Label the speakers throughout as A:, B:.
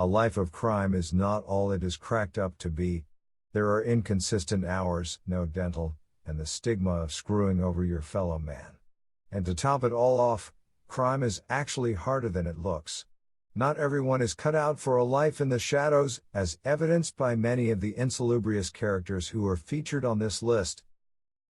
A: A life of crime is not all it is cracked up to be. There are inconsistent hours, no dental, and the stigma of screwing over your fellow man. And to top it all off, crime is actually harder than it looks. Not everyone is cut out for a life in the shadows, as evidenced by many of the insalubrious characters who are featured on this list.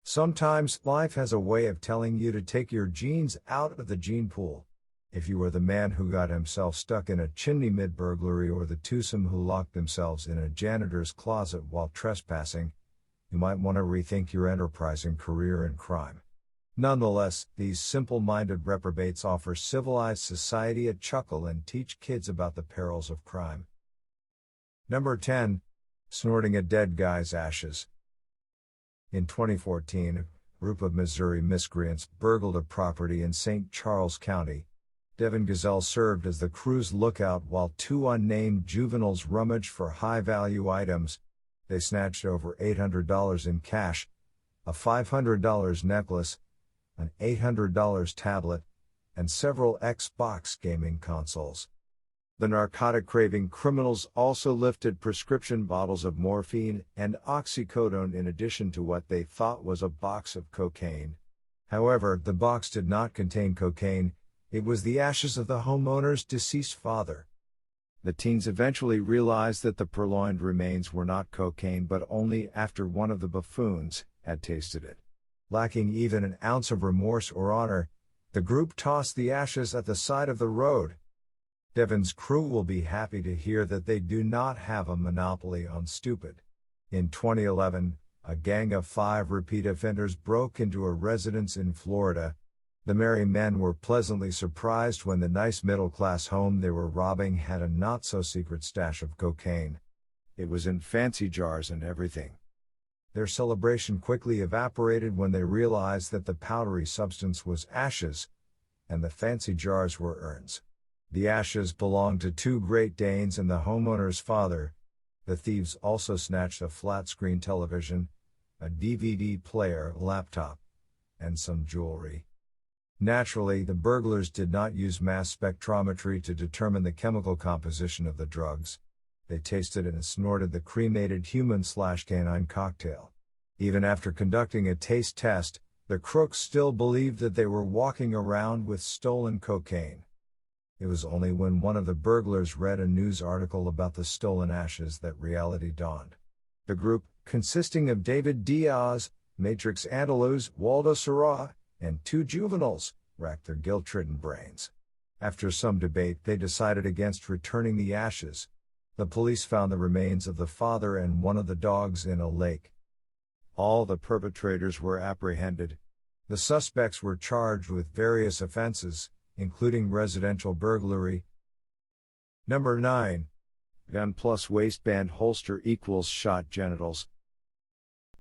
A: Sometimes, life has a way of telling you to take your genes out of the gene pool. If you are the man who got himself stuck in a chimney mid-burglary or the twosome who locked themselves in a janitor's closet while trespassing, you might want to rethink your enterprising career in crime. Nonetheless, these simple-minded reprobates offer civilized society a chuckle and teach kids about the perils of crime. Number 10. Snorting a dead guy's ashes. In 2014, a group of Missouri miscreants burgled a property in St. Charles County. Devin Gazelle served as the crew's lookout while two unnamed juveniles rummaged for high-value items. They snatched over $800 in cash, a $500 necklace, an $800 tablet, and several Xbox gaming consoles. The narcotic-craving criminals also lifted prescription bottles of morphine and oxycodone in addition to what they thought was a box of cocaine. However, the box did not contain cocaine. It was the ashes of the homeowner's deceased father. The teens eventually realized that the purloined remains were not cocaine, but only after one of the buffoons had tasted it. Lacking even an ounce of remorse or honor, the group tossed the ashes at the side of the road. Devin's crew will be happy to hear that they do not have a monopoly on stupid. In 2011, a gang of 5 repeat offenders broke into a residence in Florida. The merry men were pleasantly surprised when the nice middle-class home they were robbing had a not-so-secret stash of cocaine. It was in fancy jars and everything. Their celebration quickly evaporated when they realized that the powdery substance was ashes, and the fancy jars were urns. The ashes belonged to 2 Great Danes and the homeowner's father. The thieves also snatched a flat-screen television, a DVD player, a laptop, and some jewelry. Naturally, the burglars did not use mass spectrometry to determine the chemical composition of the drugs. They tasted and snorted the cremated human/canine cocktail. Even after conducting a taste test, the crooks still believed that they were walking around with stolen cocaine. It was only when one of the burglars read a news article about the stolen ashes that reality dawned. The group, consisting of David Diaz, Matrix Andaluz, Waldo Serra, and 2 juveniles, racked their guilt-ridden brains. After some debate, they decided against returning the ashes. The police found the remains of the father and one of the dogs in a lake. All the perpetrators were apprehended. The suspects were charged with various offenses, including residential burglary. Number 9. Gun plus waistband holster equals shot genitals.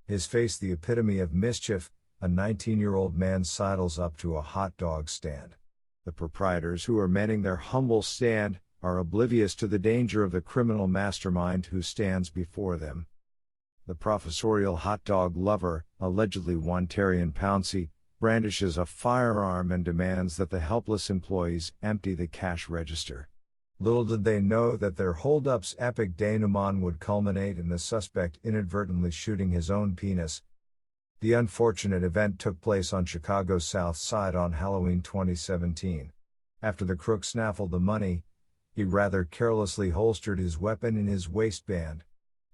A: His face the epitome of mischief, a 19-year-old man sidles up to a hot dog stand. The proprietors, who are mending their humble stand, are oblivious to the danger of the criminal mastermind who stands before them. The professorial hot dog lover, allegedly one Terrian Pouncey, brandishes a firearm and demands that the helpless employees empty the cash register. Little did they know that their hold-up's epic denouement would culminate in the suspect inadvertently shooting his own penis. The unfortunate event took place on Chicago's South Side on Halloween 2017. After the crook snaffled the money, he rather carelessly holstered his weapon in his waistband.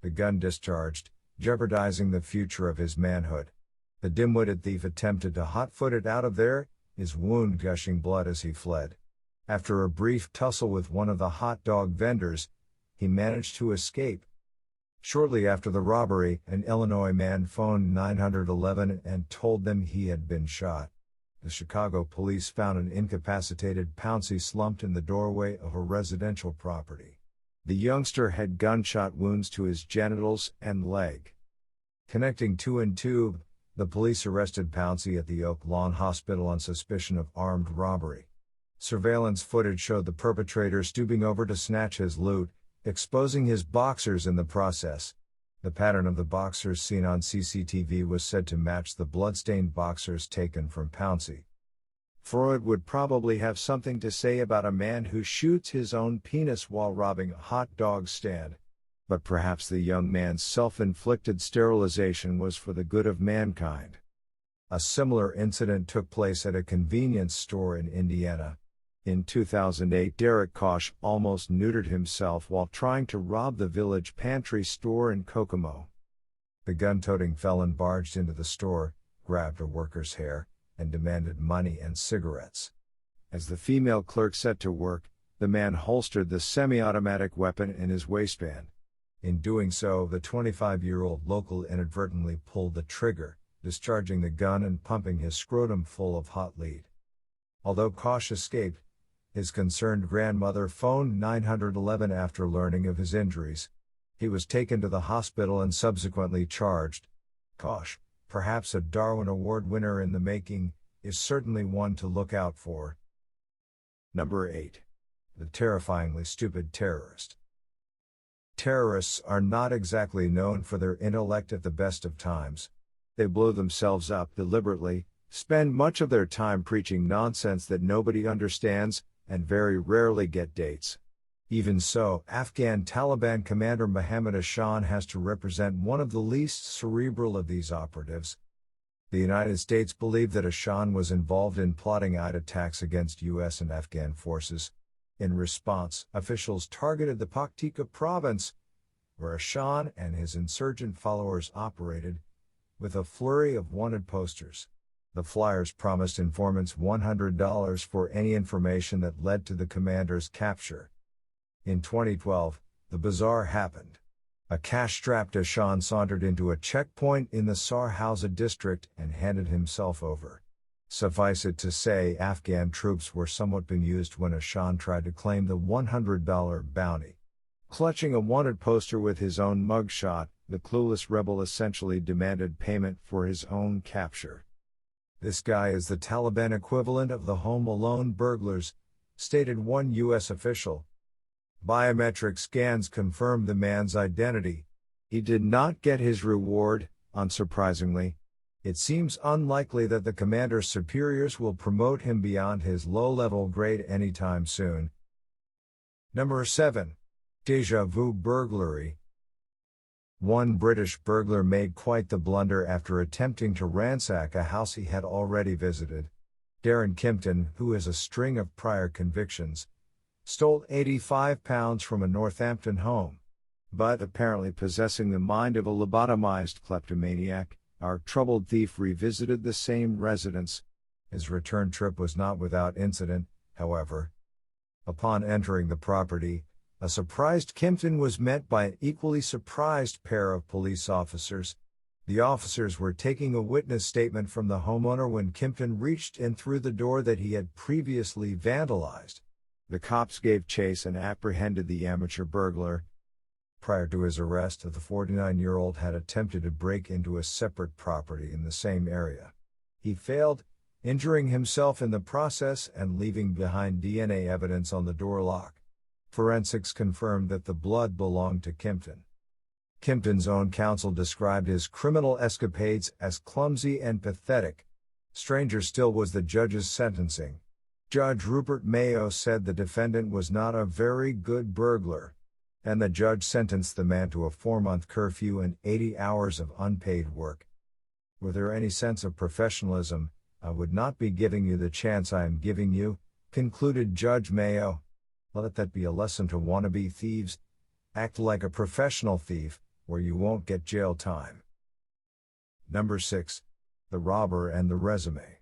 A: The gun discharged, jeopardizing the future of his manhood. The dim-witted thief attempted to hot-foot it out of there, his wound gushing blood as he fled. After a brief tussle with one of the hot dog vendors, he managed to escape. Shortly after the robbery, an Illinois man phoned 911 and told them he had been shot. The Chicago police found an incapacitated Pouncey slumped in the doorway of a residential property. The youngster had gunshot wounds to his genitals and leg. Connecting 2 and 2, the police arrested Pouncey at the Oak Lawn Hospital on suspicion of armed robbery. Surveillance footage showed the perpetrator stooping over to snatch his loot, exposing his boxers in the process. The pattern of the boxers seen on CCTV was said to match the bloodstained boxers taken from Pouncey. Freud would probably have something to say about a man who shoots his own penis while robbing a hot dog stand. But perhaps the young man's self-inflicted sterilization was for the good of mankind. A similar incident took place at a convenience store in Indiana. In 2008, Derek Koch almost neutered himself while trying to rob the Village Pantry store in Kokomo. The gun-toting felon barged into the store, grabbed a worker's hair, and demanded money and cigarettes. As the female clerk set to work, the man holstered the semi-automatic weapon in his waistband. In doing so, the 25-year-old local inadvertently pulled the trigger, discharging the gun and pumping his scrotum full of hot lead. Although Koch escaped, his concerned grandmother phoned 911 after learning of his injuries. He was taken to the hospital and subsequently charged. Koch, perhaps a Darwin Award winner in the making, is certainly one to look out for. Number 8. The terrifyingly stupid terrorist. Terrorists are not exactly known for their intellect at the best of times. They blow themselves up deliberately, spend much of their time preaching nonsense that nobody understands, and very rarely get dates. Even so, Afghan Taliban commander Mohammed Ashan has to represent one of the least cerebral of these operatives. The United States believed that Ashan was involved in plotting attacks against U.S. and Afghan forces. In response, officials targeted the Paktika province, where Ashan and his insurgent followers operated, with a flurry of wanted posters. The flyers promised informants $100 for any information that led to the commander's capture. In 2012, the bizarre happened. A cash-strapped Ashan sauntered into a checkpoint in the Sarhauza district and handed himself over. Suffice it to say, Afghan troops were somewhat bemused when Ashan tried to claim the $100 bounty. Clutching a wanted poster with his own mugshot, the clueless rebel essentially demanded payment for his own capture. "This guy is the Taliban equivalent of the Home Alone burglars," stated one U.S. official. Biometric scans confirmed the man's identity. He did not get his reward, unsurprisingly. It seems unlikely that the commander's superiors will promote him beyond his low-level grade anytime soon. Number 7. Deja vu burglary. One British burglar made quite the blunder after attempting to ransack a house he had already visited. Darren Kimpton, who has a string of prior convictions, stole £85 from a Northampton home. But apparently possessing the mind of a lobotomized kleptomaniac, our troubled thief revisited the same residence. His return trip was not without incident, however. Upon entering the property, a surprised Kimpton was met by an equally surprised pair of police officers. The officers were taking a witness statement from the homeowner when Kimpton reached in through the door that he had previously vandalized. The cops gave chase and apprehended the amateur burglar. Prior to his arrest, the 49-year-old had attempted to break into a separate property in the same area. He failed, injuring himself in the process and leaving behind DNA evidence on the door lock. Forensics confirmed that the blood belonged to Kimpton. Kimpton's own counsel described his criminal escapades as clumsy and pathetic. Stranger still was the judge's sentencing. Judge Rupert Mayo said the defendant was not a very good burglar, and the judge sentenced the man to a 4-month curfew and 80 hours of unpaid work. Were there any sense of professionalism, I would not be giving you the chance I am giving you, concluded Judge Mayo. Let that be a lesson to wannabe thieves. Act like a professional thief, or you won't get jail time. Number 6. The robber and the resume.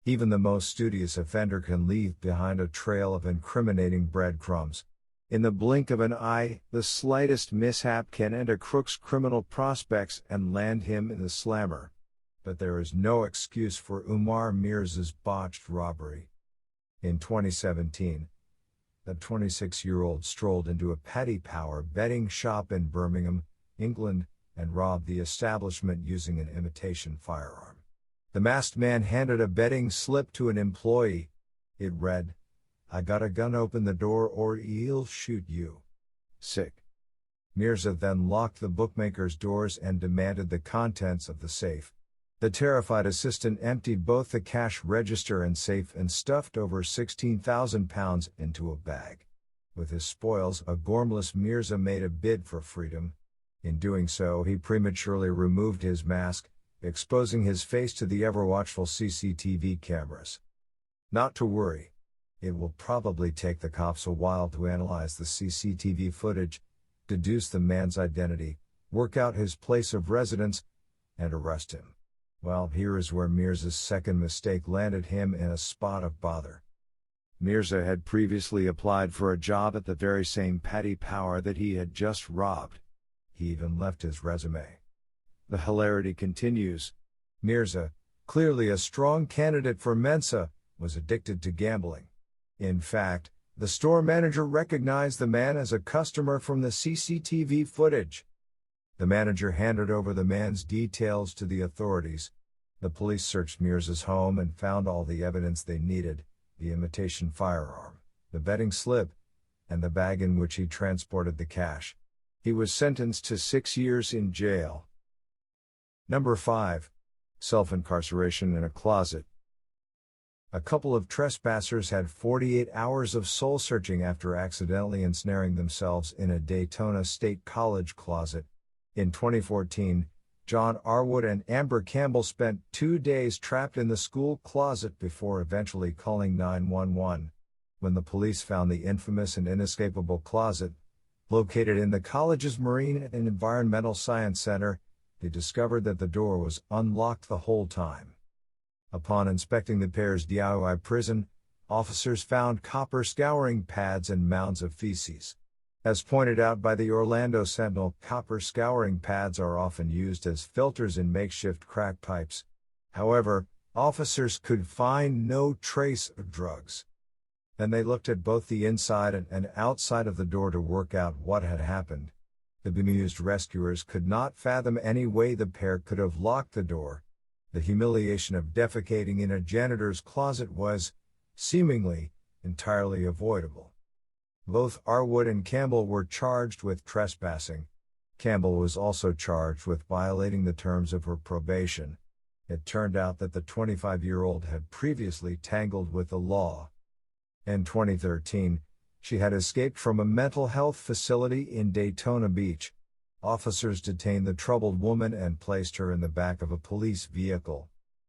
A: Even the most studious offender can leave behind a trail of incriminating breadcrumbs. In the blink of an eye, the slightest mishap can end a crook's criminal prospects and land him in the slammer. But there is no excuse for Umar Mirza's botched robbery. In 2017, the 26-year-old strolled into a Paddy Power betting shop in Birmingham, England, and robbed the establishment using an imitation firearm. The masked man handed a betting slip to an employee. It read, "I got a gun, open the door or he'll shoot you." Sick. Mirza then locked the bookmaker's doors and demanded the contents of the safe. The terrified assistant emptied both the cash register and safe and stuffed over £16,000 into a bag. With his spoils, a gormless Mirza made a bid for freedom. In doing so, he prematurely removed his mask, exposing his face to the ever-watchful CCTV cameras. Not to worry. It will probably take the cops a while to analyze the CCTV footage, deduce the man's identity, work out his place of residence, and arrest him. Well, here is where Mirza's second mistake landed him in a spot of bother. Mirza had previously applied for a job at the very same Paddy Power that he had just robbed. He even left his resume. The hilarity continues. Mirza, clearly a strong candidate for Mensa, was addicted to gambling. In fact, the store manager recognized the man as a customer from the CCTV footage. The manager handed over the man's details to the authorities. The police searched Mirza's home and found all the evidence they needed: the imitation firearm, the betting slip, and the bag in which he transported the cash. He was sentenced to 6 years in jail. Number 5. Self-incarceration in a closet. A couple of trespassers had 48 hours of soul-searching after accidentally ensnaring themselves in a Daytona State College closet. In 2014, John Arwood and Amber Campbell spent 2 days trapped in the school closet before eventually calling 911. When the police found the infamous and inescapable closet, located in the college's Marine and Environmental Science Center, they discovered that the door was unlocked the whole time. Upon inspecting the pair's DIY prison, officers found copper scouring pads and mounds of feces. As pointed out by the Orlando Sentinel, copper scouring pads are often used as filters in makeshift crack pipes. However, officers could find no trace of drugs. Then they looked at both the inside and outside of the door to work out what had happened. The bemused rescuers could not fathom any way the pair could have locked the door. The humiliation of defecating in a janitor's closet was, seemingly, entirely avoidable. Both Arwood and Campbell were charged with trespassing. Campbell was also charged with violating the terms of her probation. It turned out that the 25-year-old had previously tangled with the law. In 2013, she had escaped from a mental health facility in Daytona Beach. Officers detained the troubled woman and placed her in the back of a police vehicle.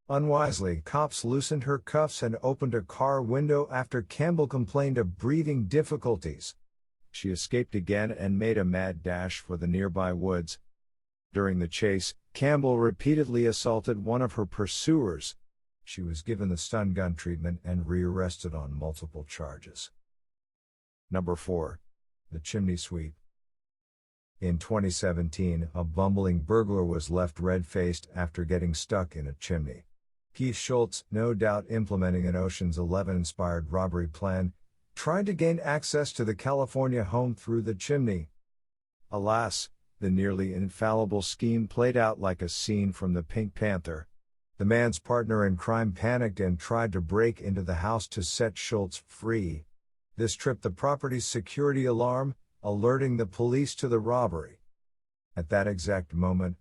A: Unwisely, cops loosened her cuffs and opened a car window after Campbell complained of breathing difficulties. She escaped again and made a mad dash for the nearby woods. During the chase, Campbell repeatedly assaulted one of her pursuers. She was given the stun gun treatment and rearrested on multiple charges. Number 4. The chimney sweep. In 2017, a bumbling burglar was left red-faced after getting stuck in a chimney. Keith Schultz, no doubt implementing an Ocean's 11-inspired robbery plan, tried to gain access to the California home through the chimney. Alas, the nearly infallible scheme played out like a scene from the Pink Panther. The man's partner in crime panicked and tried to break into the house to set Schultz free. This tripped the property's security alarm, alerting the police to the robbery. At that exact moment,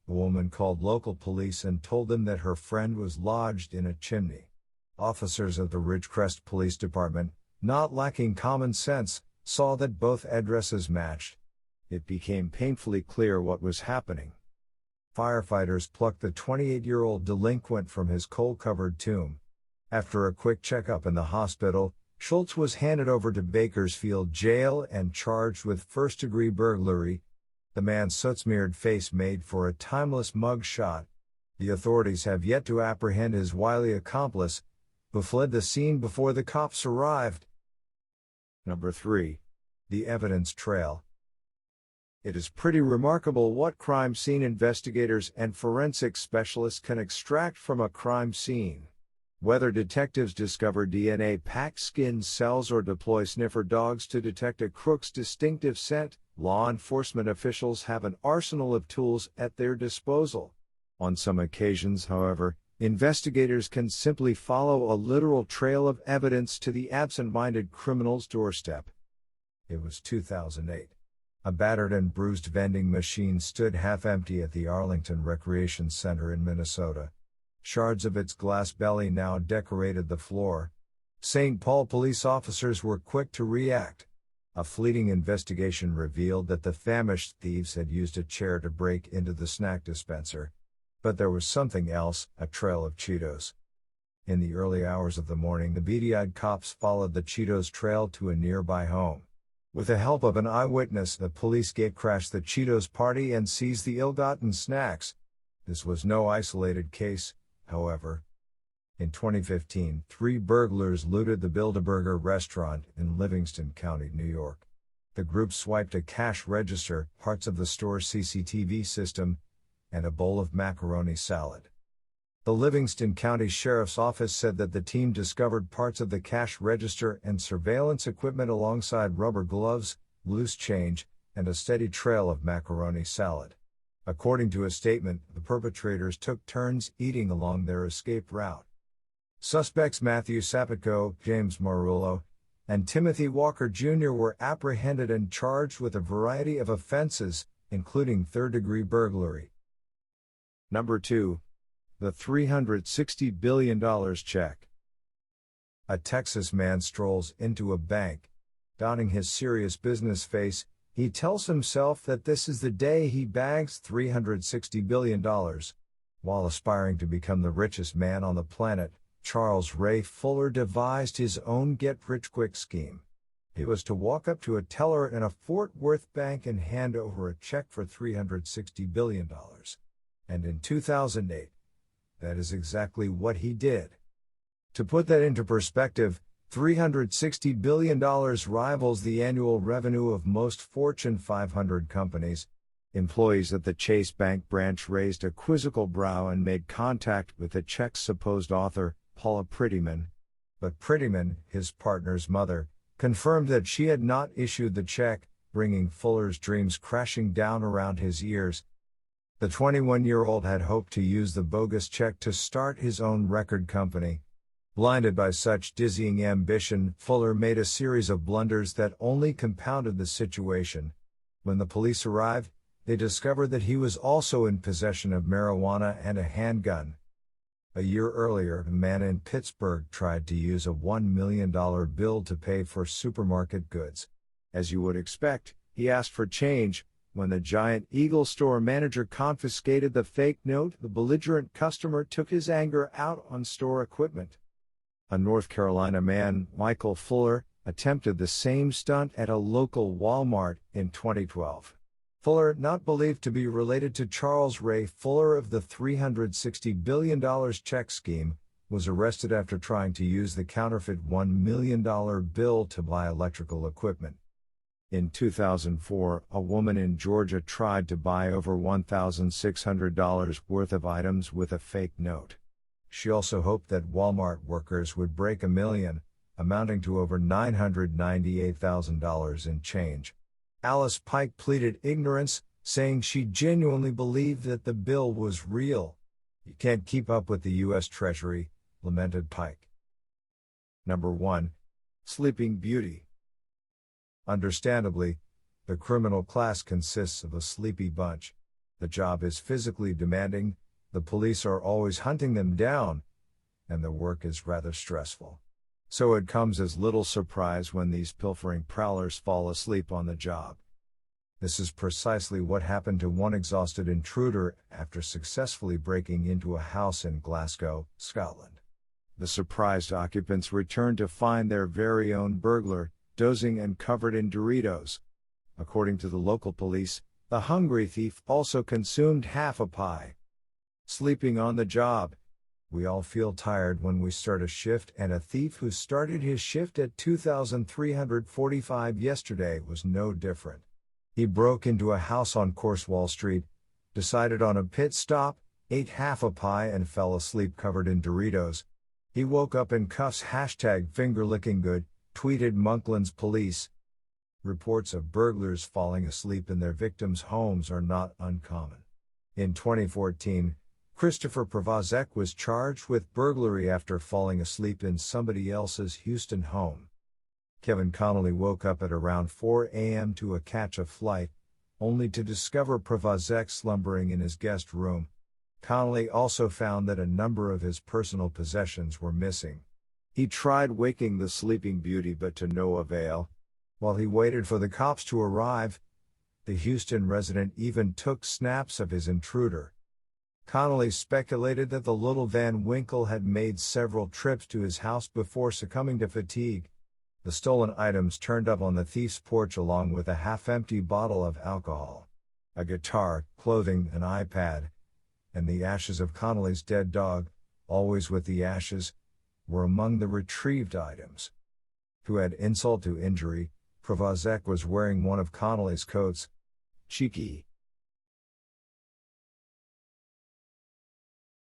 A: the woman called local police and told them that her friend was lodged in a chimney. Officers of the Ridgecrest Police Department, not lacking common sense, saw that both addresses matched. It became painfully clear what was happening. Firefighters plucked the 28-year-old delinquent from his coal-covered tomb. After a quick checkup in the hospital, Schultz was handed over to Bakersfield Jail and charged with first-degree burglary. The man's soot-smeared face made for a timeless mug shot. The authorities have yet to apprehend his wily accomplice, who fled the scene before the cops arrived. Number 3. The evidence trail. It is pretty remarkable what crime scene investigators and forensic specialists can extract from a crime scene. Whether detectives discover DNA-packed skin cells or deploy sniffer dogs to detect a crook's distinctive scent, law enforcement officials have an arsenal of tools at their disposal. On some occasions, however, investigators can simply follow a literal trail of evidence to the absent-minded criminal's doorstep. It was 2008. A battered and bruised vending machine stood half empty at the Arlington Recreation Center in Minnesota. Shards of its glass belly now decorated the floor. St. Paul police officers were quick to react. A fleeting investigation revealed that the famished thieves had used a chair to break into the snack dispenser. But there was something else, a trail of Cheetos. In the early hours of the morning, the beady-eyed cops followed the Cheetos trail to a nearby home. With the help of an eyewitness, the police gatecrashed the Cheetos party and seized the ill-gotten snacks. This was no isolated case, however. In 2015, 3 burglars looted the Build-A-Burger restaurant in Livingston County, New York. The group swiped a cash register, parts of the store's CCTV system, and a bowl of macaroni salad. The Livingston County Sheriff's Office said that the team discovered parts of the cash register and surveillance equipment alongside rubber gloves, loose change, and a steady trail of macaroni salad. According to a statement, the perpetrators took turns eating along their escape route. Suspects Matthew Sapitko, James Marullo, and Timothy Walker Jr. were apprehended and charged with a variety of offenses, including third-degree burglary. Number 2. The $360 billion check. A Texas man strolls into a bank. Donning his serious business face, he tells himself that this is the day he bags $360 billion. While aspiring to become the richest man on the planet, Charles Ray Fuller devised his own get-rich-quick scheme. It was to walk up to a teller in a Fort Worth bank and hand over a check for $360 billion. And in 2008, that is exactly what he did. To put that into perspective, $360 billion rivals the annual revenue of most Fortune 500 companies. Employees at the Chase Bank branch raised a quizzical brow and made contact with the check's supposed author, Paula Prettyman. But Prettyman, his partner's mother, confirmed that she had not issued the check, bringing Fuller's dreams crashing down around his ears. The 21-year-old had hoped to use the bogus check to start his own record company. Blinded by such dizzying ambition, Fuller made a series of blunders that only compounded the situation. When the police arrived, they discovered that he was also in possession of marijuana and a handgun. A year earlier, a man in Pittsburgh tried to use a $1 million bill to pay for supermarket goods. As you would expect, he asked for change. When the Giant Eagle store manager confiscated the fake note, the belligerent customer took his anger out on store equipment. A North Carolina man, Michael Fuller, attempted the same stunt at a local Walmart in 2012. Fuller, not believed to be related to Charles Ray Fuller of the $360 billion check scheme, was arrested after trying to use the counterfeit $1 million bill to buy electrical equipment. In 2004, a woman in Georgia tried to buy over $1,600 worth of items with a fake note. She also hoped that Walmart workers would break $1 million, amounting to over $998,000 in change. Alice Pike pleaded ignorance, saying she genuinely believed that the bill was real. "You can't keep up with the U.S. Treasury," lamented Pike. Number 1. Sleeping Beauty. Understandably, the criminal class consists of a sleepy bunch. The job is physically demanding, the police are always hunting them down, and the work is rather stressful. So it comes as little surprise when these pilfering prowlers fall asleep on the job. This is precisely what happened to one exhausted intruder after successfully breaking into a house in Glasgow, Scotland. The surprised occupants returned to find their very own burglar, dozing and covered in Doritos. According to the local police, the hungry thief also consumed half a pie. Sleeping on the job. We all feel tired when we start a shift, and a thief who started his shift at 2,345 yesterday was no different. He broke into a house on Coursewall Street, decided on a pit stop, ate half a pie and fell asleep covered in Doritos. He woke up in cuffs #fingerlickinggood, tweeted Monkland's police. Reports of burglars falling asleep in their victims' homes are not uncommon. In 2014, Christopher Pravazek was charged with burglary after falling asleep in somebody else's Houston home. Kevin Connolly woke up at around 4 a.m. to catch a flight, only to discover Provost slumbering in his guest room. Connolly also found that a number of his personal possessions were missing. He tried waking the sleeping beauty but to no avail. While he waited for the cops to arrive, the Houston resident even took snaps of his intruder. Connolly speculated that the little Van Winkle had made several trips to his house before succumbing to fatigue. The stolen items turned up on the thief's porch along with a half-empty bottle of alcohol, a guitar, clothing, an iPad, and the ashes of Connolly's dead dog, always with the ashes, were among the retrieved items. To add insult to injury, Provost was wearing one of Connolly's coats. Cheeky.